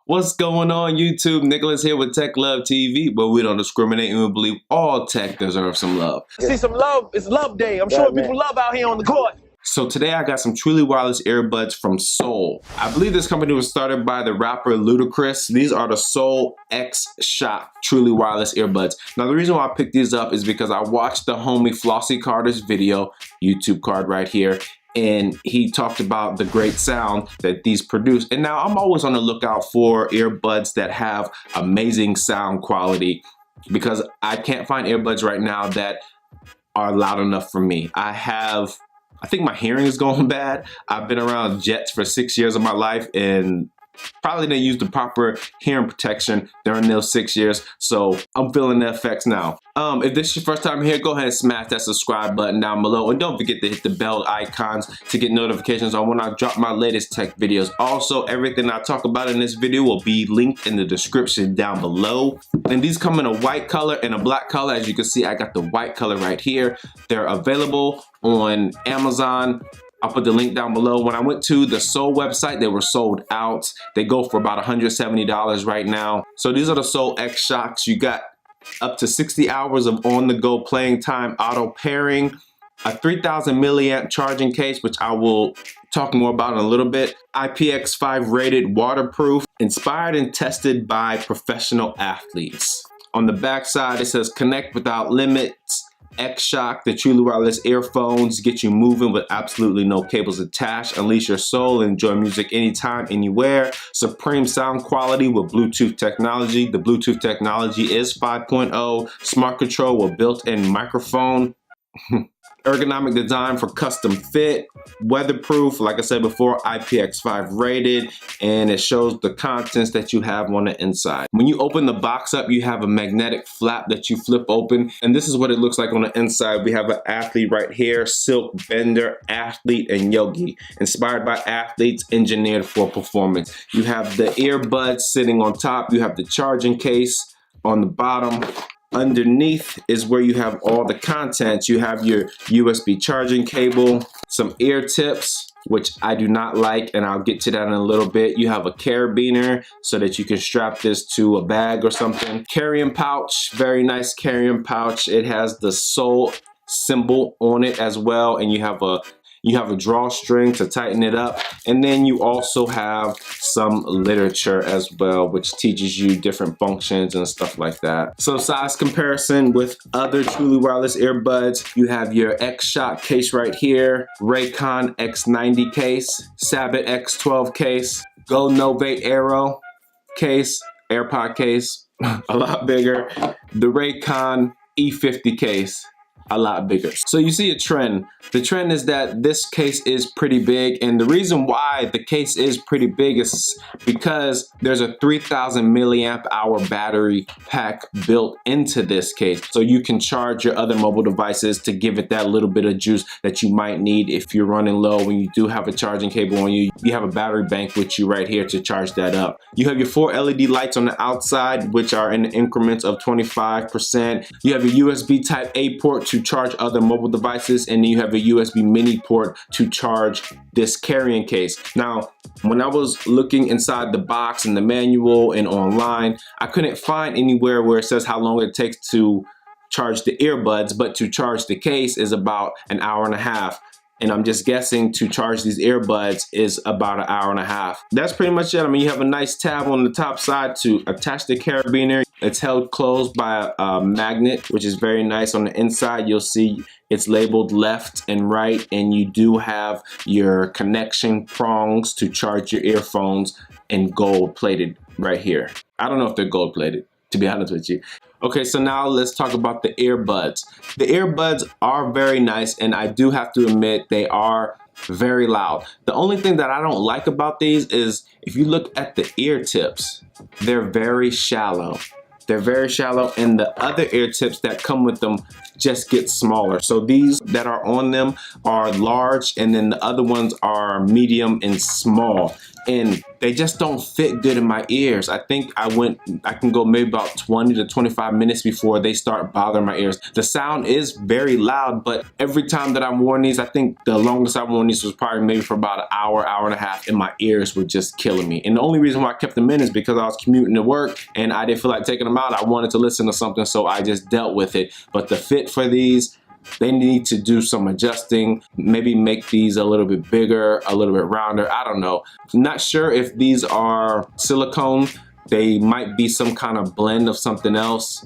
What's going on YouTube? Nicholas here with Tech Love TV, where we don't discriminate and we believe all tech deserves some love. See some love, it's love day. I'm showing people love out here on the court. So today I got some truly wireless earbuds from Soul. I believe this company was started by the rapper Ludacris. These are the Soul X Shock truly wireless earbuds. Now the reason why I picked these up is because I watched the homie Flossie Carter's video, YouTube card right here, and he talked about the great sound that these produce. And now I'm always on the lookout for earbuds that have amazing sound quality because I can't find earbuds right now that are loud enough for me. I think my hearing is going bad. I've been around jets for 6 years of my life and probably didn't use the proper hearing protection during those 6 years, so I'm feeling the effects now. If this is your first time here, go ahead and smash that subscribe button down below, and don't forget to hit the bell icons to get notifications on when I drop my latest tech videos. Also, everything I talk about in this video will be linked in the description down below. And these come in a white color and a black color. As you can see, I got the white color right here. They're available on Amazon. I'll put the link down below. When I went to the Soul website, they were sold out. They go for about $170 right now. So these are the Soul X Shocks. You got up to 60 hours of on-the-go playing time, auto pairing, a 3000 milliamp charging case, which I will talk more about in a little bit, IPX5 rated, waterproof, inspired and tested by professional athletes. On the back side, it says connect without limits. X Shock, the truly wireless earphones, get you moving with absolutely no cables attached. Unleash your soul and enjoy music anytime, anywhere. Supreme sound quality with Bluetooth technology. The Bluetooth technology is 5.0. Smart control with built-in microphone. Ergonomic design for custom fit, weatherproof, like I said before, IPX5 rated, and it shows the contents that you have on the inside. When you open the box up, you have a magnetic flap that you flip open, and this is what it looks like on the inside. We have an athlete right here, Silk, Bender, Athlete, and Yogi. Inspired by athletes, engineered for performance. You have the earbuds sitting on top, you have the charging case on the bottom. Underneath is where you have all the contents. You have your USB charging cable, some ear tips, which I do not like, and I'll get to that in a little bit. You have a carabiner so that you can strap this to a bag or something. Carrying pouch, very nice carrying pouch. It has the Soul symbol on it as well, and you have a drawstring to tighten it up, and then you also have some literature as well, which teaches you different functions and stuff like that. So size comparison with other truly wireless earbuds, you have your X Shock case right here, Raycon X90 case, Sabbath X12 case, Go Novate Aero case, AirPod case, a lot bigger, the Raycon E50 case, a lot bigger. So you see a trend. The trend is that this case is pretty big, and the reason why the case is pretty big is because there's a 3000 milliamp hour battery pack built into this case. So you can charge your other mobile devices to give it that little bit of juice that you might need if you're running low. When you do have a charging cable on you, you have a battery bank with you right here to charge that up. You have your 4 LED lights on the outside, which are in increments of 25%. You have a USB Type A port to charge other mobile devices, and then you have a USB mini port to charge this carrying case. Now, when I was looking inside the box and the manual and online, I couldn't find anywhere where it says how long it takes to charge the earbuds, but to charge the case is about an hour and a half. And I'm just guessing to charge these earbuds is about an hour and a half. That's pretty much it. I mean, you have a nice tab on the top side to attach the carabiner. It's held closed by a magnet, which is very nice. On the inside, you'll see it's labeled left and right, and you do have your connection prongs to charge your earphones in gold plated right here. I don't know if they're gold plated, to be honest with you. Okay, so now let's talk about the earbuds. The earbuds are very nice, and I do have to admit they are very loud. The only thing that I don't like about these is if you look at the ear tips, they're very shallow. They're very shallow, and the other ear tips that come with them just get smaller. So these that are on them are large, and then the other ones are medium and small. and they just don't fit good in my ears. I think I can go maybe about 20 to 25 minutes before they start bothering my ears. The sound is very loud, but every time that I'm wearing these, I think the longest I've worn these was probably maybe for about an hour, hour and a half, and my ears were just killing me. And the only reason why I kept them in is because I was commuting to work and I didn't feel like taking them out. I wanted to listen to something, so I just dealt with it. But the fit for these, they need to do some adjusting, maybe make these a little bit bigger, a little bit rounder. I don't know. I'm not sure if these are silicone. They might be some kind of blend of something else,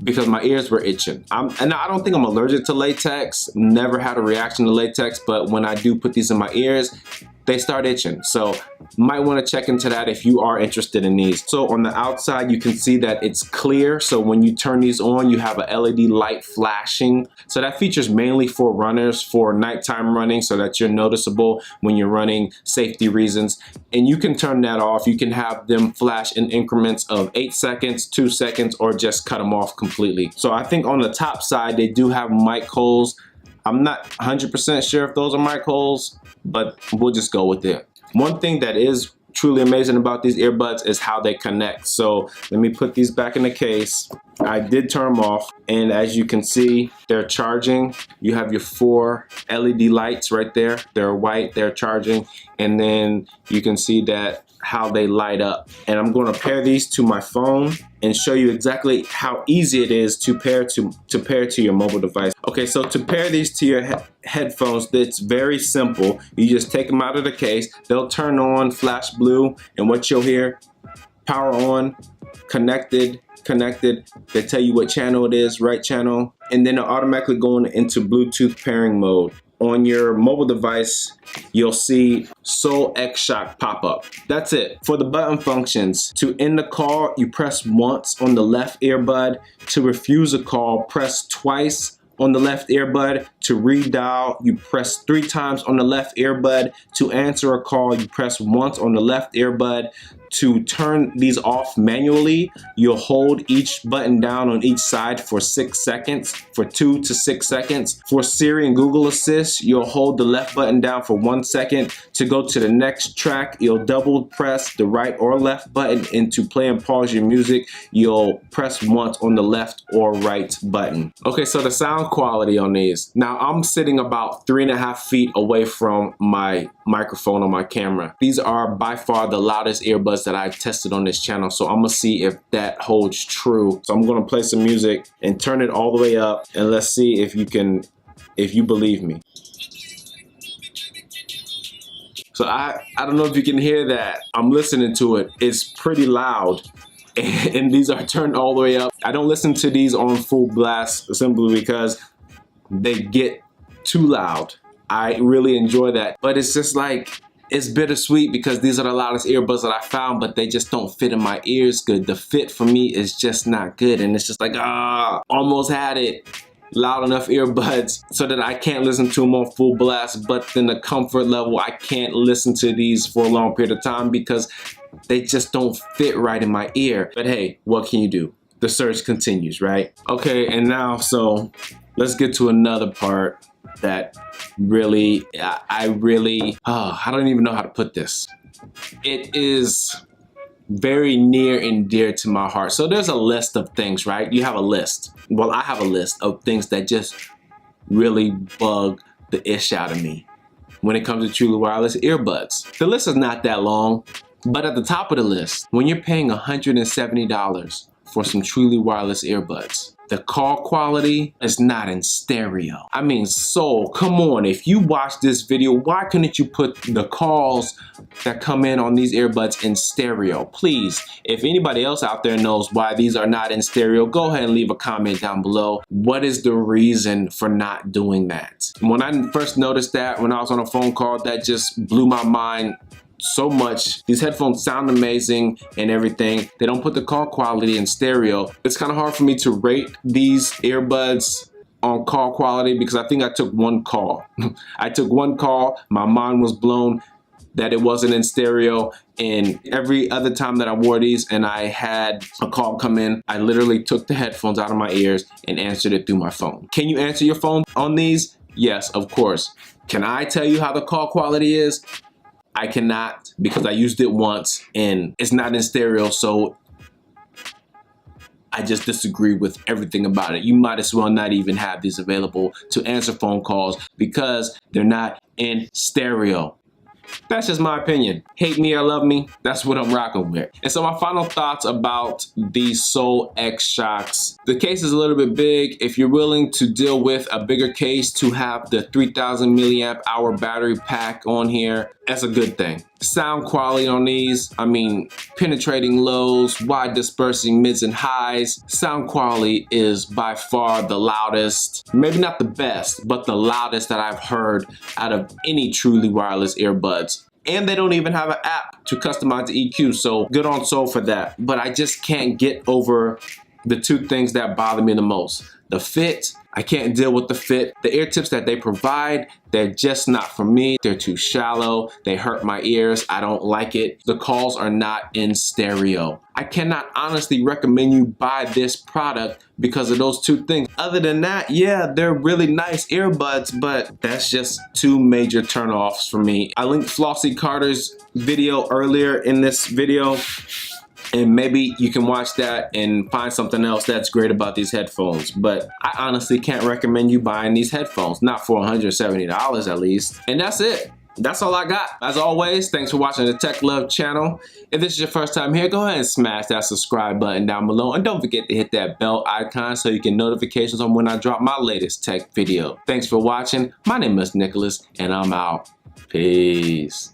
because my ears were itching. And I don't think I'm allergic to latex, never had a reaction to latex, but when I do put these in my ears, they start itching. So might want to check into that if you are interested in these. So on the outside, you can see that it's clear. So when you turn these on, you have a LED light flashing. So that features mainly for runners, for nighttime running, so that you're noticeable when you're running, safety reasons. And you can turn that off. You can have them flash in increments of 8 seconds, 2 seconds, or just cut them off completely. So I think on the top side, they do have mic holes. I'm not 100% sure if those are mic holes, but we'll just go with it. One thing that is truly amazing about these earbuds is how they connect. So let me put these back in the case. I did turn them off, and as you can see, they're charging. You have your 4 LED lights right there. They're white, they're charging, and then you can see that how they light up. And I'm going to pair these to my phone and show you exactly how easy it is to pair to your mobile device. Okay, so to pair these to your headphones, it's very simple. You just take them out of the case. They'll turn on, flash blue, and what you'll hear, power on, connected. They tell you what channel it is, right channel, and then it'll automatically go into Bluetooth pairing mode. On your mobile device, you'll see Soul X Shock pop up. That's it. For the button functions, to end the call, you press once on the left earbud. To refuse a call, press twice on the left earbud. To redial, you press 3 times on the left earbud. To answer a call, you press once on the left earbud. To turn these off manually, you'll hold each button down on each side for 6 seconds, for 2 to 6 seconds. For Siri and Google Assist, you'll hold the left button down for 1 second. To go to the next track, you'll double press the right or left button, and to play and pause your music, you'll press once on the left or right button. Okay, so the sound quality on these. Now I'm sitting about 3.5 feet away from my microphone on my camera. These are by far the loudest earbuds that I've tested on this channel, so I'm gonna see if that holds true. So I'm gonna play some music and turn it all the way up, and let's see if you believe me. So I don't know if you can hear that. I'm listening to it. It's pretty loud. And these are turned all the way up. I don't listen to these on full blast simply because they get too loud. I really enjoy that, but it's just like, it's bittersweet because these are the loudest earbuds that I found, but they just don't fit in my ears good. The fit for me is just not good, and it's just like, almost had it. Loud enough earbuds so that I can't listen to them on full blast, but then the comfort level, I can't listen to these for a long period of time because they just don't fit right in my ear. But hey, what can you do? The search continues, right? Okay, and now, so let's get to another part that really, I don't even know how to put this. It is very near and dear to my heart. So there's a list of things, right? You have a list. Well, I have a list of things that just really bug the ish out of me when it comes to truly wireless earbuds. The list is not that long, but at the top of the list, when you're paying $170 for some truly wireless earbuds, the call quality is not in stereo. I mean, Soul, come on. If you watch this video, why couldn't you put the calls that come in on these earbuds in stereo? Please, if anybody else out there knows why these are not in stereo, go ahead and leave a comment down below. What is the reason for not doing that? When I first noticed that, when I was on a phone call, that just blew my mind so much. These headphones sound amazing and everything. They don't put the call quality in stereo. It's kind of hard for me to rate these earbuds on call quality because I think I took one call. I took one call, my mind was blown that it wasn't in stereo, and every other time that I wore these and I had a call come in, I literally took the headphones out of my ears and answered it through my phone. Can you answer your phone on these? Yes, of course. Can I tell you how the call quality is? I cannot, because I used it once and it's not in stereo, so I just disagree with everything about it. You might as well not even have these available to answer phone calls because they're not in stereo. That's just my opinion. Hate me or love me, that's what I'm rocking with. And so my final thoughts about these Soul X Shocks. The case is a little bit big. If you're willing to deal with a bigger case to have the 3000 milliamp hour battery pack on here, that's a good thing. Sound quality on these, I mean, penetrating lows, wide dispersing mids and highs. Sound quality is by far the loudest, maybe not the best, but the loudest that I've heard out of any truly wireless earbuds. And they don't even have an app to customize the EQ, so good on Soul for that. But I just can't get over the two things that bother me the most. The fit, I can't deal with the fit. The ear tips that they provide, they're just not for me. They're too shallow, they hurt my ears, I don't like it. The calls are not in stereo. I cannot honestly recommend you buy this product because of those two things. Other than that, yeah, they're really nice earbuds, but that's just two major turnoffs for me. I linked Flossie Carter's video earlier in this video, and maybe you can watch that and find something else that's great about these headphones. But I honestly can't recommend you buying these headphones, not for $170 at least. And that's it. That's all I got. As always, thanks for watching the Tech Love channel. If this is your first time here, go ahead and smash that subscribe button down below. And don't forget to hit that bell icon so you get notifications on when I drop my latest tech video. Thanks for watching. My name is Nicholas, and I'm out. Peace.